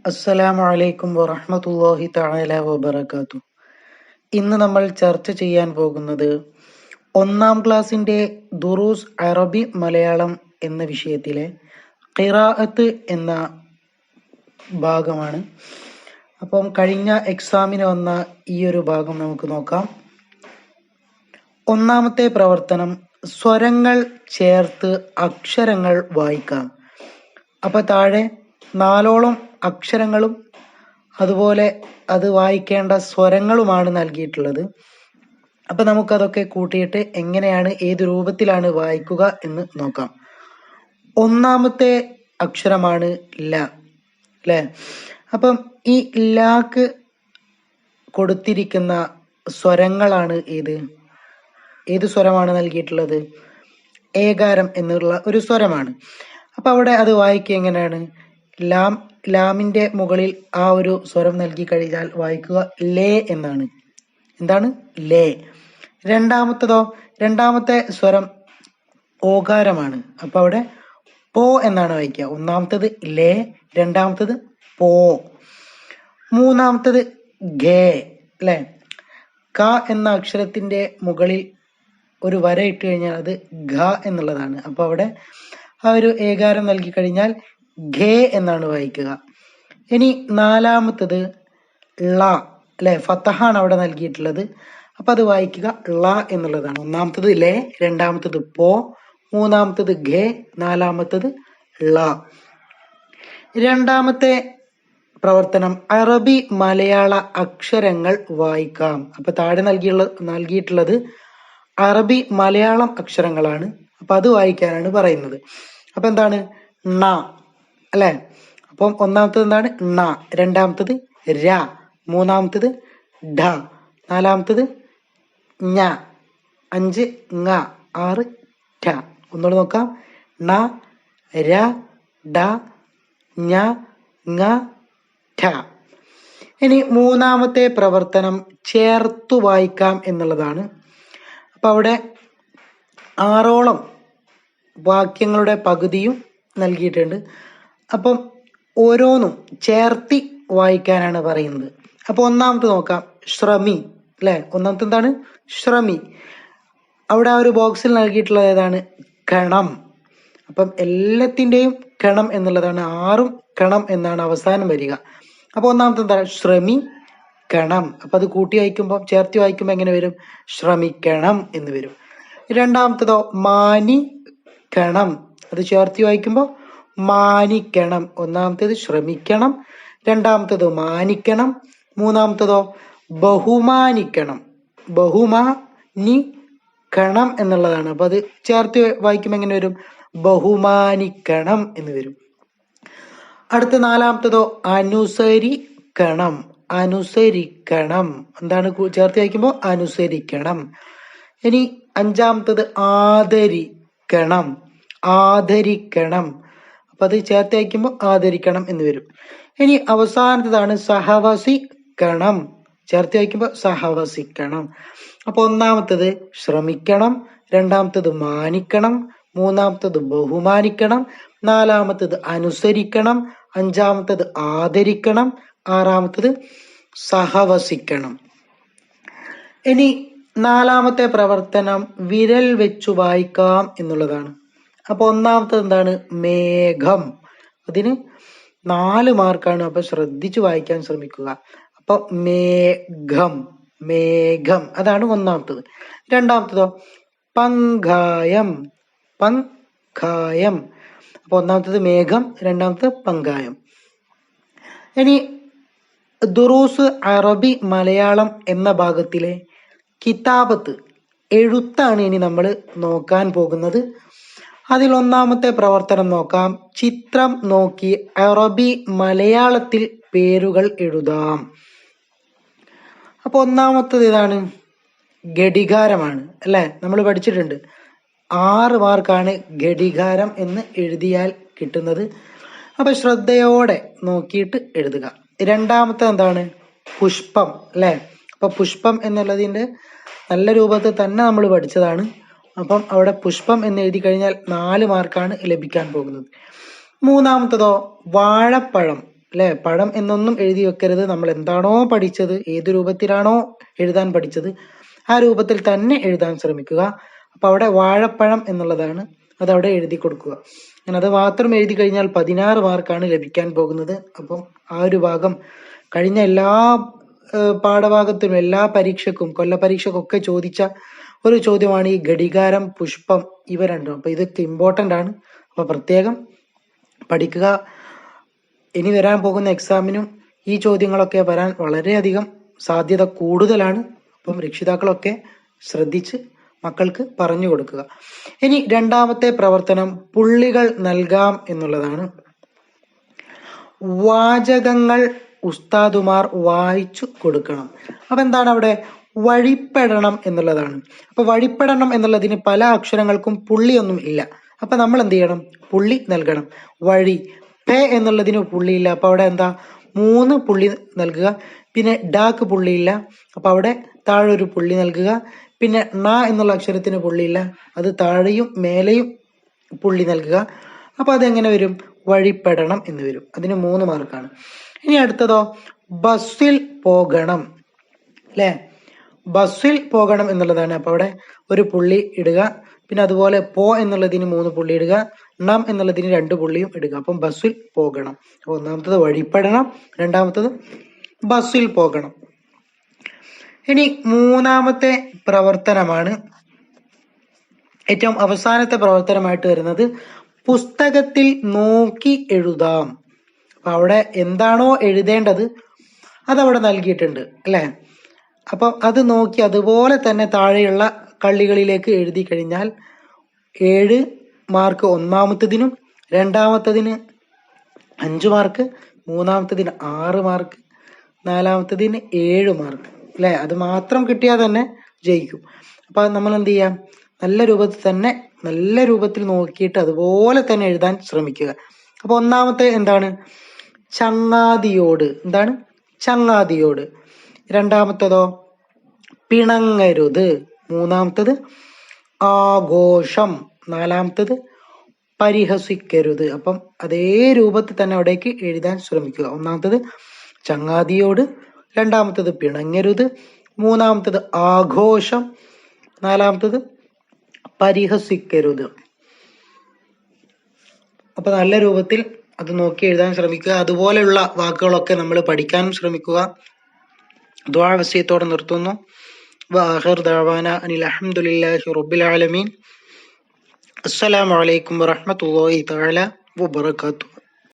അസ്സലാമു അലൈക്കും വറഹ്മത്തുള്ളാഹി തആല വബറകാതുഹു. ഇന്ന് നമ്മൾ ചർച്ച ചെയ്യാൻ പോകുന്നത് ഒന്നാം ക്ലാസ്സിന്റെ ദുറൂസ് അറബി മലയാളം എന്ന വിഷയത്തിലെ ഖിറാഅത്ത് എന്ന ഭാഗമാണ്. അപ്പം കഴിഞ്ഞ എക്സാമിന് വന്ന ഈ ഒരു ഭാഗം നമുക്ക് നോക്കാം. ഒന്നാമത്തെ പ്രവർത്തനം സ്വരങ്ങൾ ചേർത്ത് അക്ഷരങ്ങൾ വായിക്കാം. അപ്പൊ താഴെ 4 അക്ഷരങ്ങളും അതുപോലെ അത് വായിക്കേണ്ട സ്വരങ്ങളുമാണ് നൽകിയിട്ടുള്ളത്. അപ്പൊ നമുക്കതൊക്കെ കൂട്ടിയിട്ട് എങ്ങനെയാണ് ഏത് രൂപത്തിലാണ് വായിക്കുക എന്ന് നോക്കാം. ഒന്നാമത്തെ അക്ഷരമാണ് ല, അല്ലെ? അപ്പം ഈ ലാക്ക് കൊടുത്തിരിക്കുന്ന സ്വരങ്ങളാണ് ഏത് സ്വരമാണ് നൽകിയിട്ടുള്ളത്? ഏകാരം എന്നുള്ള ഒരു സ്വരമാണ്. അപ്പൊ അവിടെ അത് വായിക്കുക എങ്ങനെയാണ്? ലാമിന്റെ മുകളിൽ ആ ഒരു സ്വരം നൽകി കഴിഞ്ഞാൽ വായിക്കുക ലേ എന്നാണ്. എന്താണ്? ലേ. രണ്ടാമത്തെ സ്വരം ഓകാരമാണ്. അപ്പൊ അവിടെ പോ എന്നാണ് വായിക്കുക. ഒന്നാമത്തത് ലേ, രണ്ടാമത്തത് പോ, മൂന്നാമത്തത് ഗേ, അല്ലെ? ക എന്ന അക്ഷരത്തിന്റെ മുകളിൽ ഒരു വര ഇട്ട് കഴിഞ്ഞാൽ അത് ഘ എന്നുള്ളതാണ്. അപ്പൊ അവിടെ ആ ഒരു ഏകാരം നൽകി കഴിഞ്ഞാൽ ഘേ എന്നാണ് വായിക്കുക. ഇനി നാലാമത്തത് ള, അല്ലെ? ഫതഹാണ് അവിടെ നൽകിയിട്ടുള്ളത്. അപ്പൊ അത് വായിക്കുക ള എന്നുള്ളതാണ്. ഒന്നാമത്തത് ലേ, രണ്ടാമത്തത് പോ, മൂന്നാമത്തത് ഘേ, നാലാമത്തത് ള. രണ്ടാമത്തെ പ്രവർത്തനം അറബി മലയാള അക്ഷരങ്ങൾ വായിക്കാം. അപ്പൊ താഴെ നൽകിയിട്ടുള്ളത് അറബി മലയാളം അക്ഷരങ്ങളാണ്. അപ്പൊ അത് വായിക്കാനാണ് പറയുന്നത്. അപ്പൊ എന്താണ്? ണ, അല്ലെ? അപ്പം ഒന്നാമത്തത് എന്താണ്? ണ, രണ്ടാമത്തത് ര, മൂന്നാമത്തത് ഢ, നാലാമത്തത് ഞ, 5 ങ, 6 ഠ. ഒന്നുകൂടെ നോക്കാം. ണ, ര, ഡ, ഞ, ങ, ഠ. ഇനി മൂന്നാമത്തെ പ്രവർത്തനം ചേർത്തു വായിക്കാം എന്നുള്ളതാണ്. അപ്പൊ അവിടെ 6 വാക്യങ്ങളുടെ പകുതിയും നൽകിയിട്ടുണ്ട്. അപ്പം ഓരോന്നും ചേർത്തി വായിക്കാനാണ് പറയുന്നത്. അപ്പൊ ഒന്നാമത്തെ നോക്കാം, ശ്രമി, അല്ലെ? ഒന്നാമത്തെ എന്താണ്? ശ്രമി. അവിടെ ആ ഒരു ബോക്സിൽ നൽകിയിട്ടുള്ളത് ഏതാണ്? കണം. അപ്പം എല്ലാത്തിന്റെയും കണം എന്നുള്ളതാണ്. 6 കണം എന്നാണ് അവസാനം വരിക. അപ്പൊ ഒന്നാമത്തെ എന്താണ്? ശ്രമി കണം. അപ്പൊ അത് കൂട്ടി വായിക്കുമ്പോൾ, ചേർത്തി വായിക്കുമ്പോൾ എങ്ങനെ വരും? ശ്രമിക്കണം എന്ന് വരും. രണ്ടാമത്തതോ മാനി കണം. അത് ചേർത്തി വായിക്കുമ്പോൾ മാനിക്കണം. ഒന്നാമത്തേത് ശ്രമിക്കണം, രണ്ടാമത്തേത് മാനിക്കണം, മൂന്നാമത്തേതോ ബഹുമാനിക്കണം. ബഹുമാനിക്കണം എന്നുള്ളതാണ്. അപ്പൊ അത് ചേർത്ത് വായിക്കുമ്പോൾ എങ്ങനെ വരും? ബഹുമാനിക്കണം എന്ന് വരും. അടുത്ത നാലാമത്തേതോ അനുസരിക്കണം. അനുസരിക്കണം. എന്താണ് ചേർത്ത് വായിക്കുമ്പോൾ? അനുസരിക്കണം. ഇനി അഞ്ചാമത്തത് ആദരിക്കണം. ആദരിക്കണം. അപ്പൊ അത് ചേർത്ത് വയ്ക്കുമ്പോൾ ആദരിക്കണം എന്ന് വരും. ഇനി അവസാനത്തതാണ് സഹവസിക്കണം. ചേർത്ത് വയ്ക്കുമ്പോൾ സഹവസിക്കണം. അപ്പൊ ഒന്നാമത്തത് ശ്രമിക്കണം, രണ്ടാമത്തത് മാനിക്കണം, മൂന്നാമത്തത് ബഹുമാനിക്കണം, നാലാമത്തത് അനുസരിക്കണം, അഞ്ചാമത്തത് ആദരിക്കണം, ആറാമത്തത് സഹവസിക്കണം. ഇനി നാലാമത്തെ പ്രവർത്തനം വിരൽ വെച്ചു വായിക്കാം എന്നുള്ളതാണ്. അപ്പൊ ഒന്നാമത്തത് എന്താണ്? മേഘം. അതിന് 4 മാർക്കാണ്. അപ്പൊ ശ്രദ്ധിച്ചു വായിക്കാൻ ശ്രമിക്കുക. അപ്പൊ മേഘം, മേഘം, അതാണ് ഒന്നാമത്തത്. രണ്ടാമത്തതോ പങ്കായം, പങ്കായം. അപ്പൊ ഒന്നാമത്തത് മേഘം, രണ്ടാമത്തത് പങ്കായം. ഇനി ദുറൂസ് അറബി മലയാളം എന്ന ഭാഗത്തിലെ കിതാബത്ത്, എഴുത്താണ് ഇനി നമ്മൾ നോക്കാൻ പോകുന്നത്. അതിൽ ഒന്നാമത്തെ പ്രവർത്തനം നോക്കാം. ചിത്രം നോക്കി അറബി മലയാളത്തിൽ പേരുകൾ എഴുതാം. അപ്പൊ ഒന്നാമത്തത് ഇതാണ്, ഘടികാരമാണ്, അല്ലെ? നമ്മൾ പഠിച്ചിട്ടുണ്ട്. 6 മാർക്കാണ് ഘടികാരം എന്ന് എഴുതിയാൽ കിട്ടുന്നത്. അപ്പൊ ശ്രദ്ധയോടെ നോക്കിയിട്ട് എഴുതുക. രണ്ടാമത്തെ എന്താണ്? പുഷ്പം, അല്ലെ? അപ്പൊ പുഷ്പം എന്നുള്ളതിന്റെ നല്ല രൂപത്തിൽ തന്നെ നമ്മൾ പഠിച്ചതാണ്. അപ്പം അവിടെ പുഷ്പം എന്ന് എഴുതി കഴിഞ്ഞാൽ 4 മാർക്കാണ് ലഭിക്കാൻ പോകുന്നത്. മൂന്നാമത്തതോ വാഴപ്പഴം, അല്ലെ? പഴം എന്നൊന്നും എഴുതി വെക്കരുത്. നമ്മൾ എന്താണോ പഠിച്ചത്, ഏത് രൂപത്തിലാണോ എഴുതാൻ പഠിച്ചത് ആ രൂപത്തിൽ തന്നെ എഴുതാൻ ശ്രമിക്കുക. അപ്പൊ അവിടെ വാഴപ്പഴം എന്നുള്ളതാണ്, അതവിടെ എഴുതി കൊടുക്കുക. ഞാൻ അത് മാത്രം എഴുതി കഴിഞ്ഞാൽ 16 മാർക്കാണ് ലഭിക്കാൻ പോകുന്നത്. അപ്പം ആ ഒരു ഭാഗം കഴിഞ്ഞ എല്ലാ പാഠഭാഗത്തിനും എല്ലാ പരീക്ഷക്കും കൊല്ലപരീക്ഷക്കൊക്കെ ചോദിച്ച ഒരു ചോദ്യമാണ് ഈ ഘടികാരം, പുഷ്പം, ഇവ രണ്ടും. അപ്പൊ ഇതൊക്കെ ഇമ്പോർട്ടന്റ് ആണ്. അപ്പൊ പ്രത്യേകം പഠിക്കുക. ഇനി വരാൻ പോകുന്ന എക്സാമിനും ഈ ചോദ്യങ്ങളൊക്കെ വരാൻ വളരെയധികം സാധ്യത കൂടുതലാണ്. അപ്പം രക്ഷിതാക്കളൊക്കെ ശ്രദ്ധിച്ച് മക്കൾക്ക് പറഞ്ഞു കൊടുക്കുക. ഇനി രണ്ടാമത്തെ പ്രവർത്തനം പുള്ളികൾ നൽകാം എന്നുള്ളതാണ്. വാചകങ്ങൾ ഉസ്താദുമാർ വായിച്ചു കൊടുക്കണം. അപ്പൊ എന്താണ് അവിടെ? വഴിപ്പെടണം എന്നുള്ളതാണ്. അപ്പൊ വഴിപ്പെടണം എന്നുള്ളതിന് പല അക്ഷരങ്ങൾക്കും പുള്ളിയൊന്നും ഇല്ല. അപ്പൊ നമ്മൾ എന്ത് ചെയ്യണം? പുള്ളി നൽകണം. വഴി, പേ എന്നുള്ളതിന് പുള്ളിയില്ല. അപ്പൊ അവിടെ എന്താ? 3 പുള്ളി നൽകുക. പിന്നെ ഡാക്ക് പുള്ളിയില്ല, അപ്പൊ അവിടെ താഴെ ഒരു പുള്ളി നൽകുക. പിന്നെ ണ എന്നുള്ള അക്ഷരത്തിന് പുള്ളിയില്ല, അത് താഴെയും മേലെയും പുള്ളി നൽകുക. അപ്പൊ അതെങ്ങനെ വരും? വഴിപ്പെടണം എന്ന് വരും. അതിന് 3 മാർക്കാണ്. ഇനി അടുത്തതോ, ബസ്സിൽ പോകണം, അല്ലെ? ബസ്സിൽ പോകണം എന്നുള്ളതാണ്. അപ്പൊ അവിടെ ഒരു പുള്ളി ഇടുക. പിന്നെ അതുപോലെ പോ എന്നുള്ളതിന് 3 പുള്ളി ഇടുക. ണം എന്നുള്ളതിന് 2 പുള്ളിയും ഇടുക. അപ്പം ബസ്സിൽ പോകണം. അപ്പൊ ഒന്നാമത്തത് വഴിപ്പെടണം, രണ്ടാമത്തത് ബസ്സിൽ പോകണം. ഇനി മൂന്നാമത്തെ പ്രവർത്തനമാണ് ഏറ്റവും അവസാനത്തെ പ്രവർത്തനമായിട്ട് വരുന്നത്, പുസ്തകത്തിൽ നോക്കി എഴുതാം. അപ്പൊ അവിടെ എന്താണോ എഴുതേണ്ടത് അതവിടെ നൽകിയിട്ടുണ്ട്, അല്ലെ? അപ്പൊ അത് നോക്കി അതുപോലെ തന്നെ താഴെയുള്ള കള്ളികളിലേക്ക് എഴുതി കഴിഞ്ഞാൽ 7 മാർക്ക് ഒന്നാമത്തതിനും, രണ്ടാമത്തതിന് 5 മാർക്ക്, മൂന്നാമത്തതിന് 6 മാർക്ക്, നാലാമത്തതിന് 7 മാർക്ക്, അല്ലെ? അത് മാത്രം കിട്ടിയാൽ തന്നെ ജയിക്കും. അപ്പൊ നമ്മൾ എന്ത് ചെയ്യാം? നല്ല രൂപത്തിൽ നോക്കിയിട്ട് അതുപോലെ തന്നെ എഴുതാൻ ശ്രമിക്കുക. അപ്പൊ ഒന്നാമത്തെ എന്താണ്? ചങ്ങാതിയോട്. എന്താണ്? ചങ്ങാതിയോട്. രണ്ടാമത്തതോ പിണങ്ങരുത്. മൂന്നാമത്തത് ആഘോഷം. നാലാമത്തത് പരിഹസിക്കരുത്. അപ്പം അതേ രൂപത്തിൽ തന്നെ അവിടേക്ക് എഴുതാൻ ശ്രമിക്കുക. ഒന്നാമത്തത് ചങ്ങാതിയോട്, രണ്ടാമത്തത് പിണങ്ങരുത്, മൂന്നാമത്തത് ആഘോഷം, നാലാമത്തത് പരിഹസിക്കരുത്. അപ്പൊ നല്ല രൂപത്തിൽ അത് നോക്കി എഴുതാൻ ശ്രമിക്കുക. അതുപോലെയുള്ള വാക്കുകളൊക്കെ നമ്മൾ പഠിക്കാനും ശ്രമിക്കുക. ദുആ വസിയത്തോടെ നിർത്തുന്നു. വആഖിർ ദഅവാന അനിൽ ഹംദുലില്ലാഹി റബ്ബിൽ ആലമീൻ. അസ്സലാമു അലൈക്കും വറഹ്മത്തുള്ളാഹി തആല വബറകാതുഹു.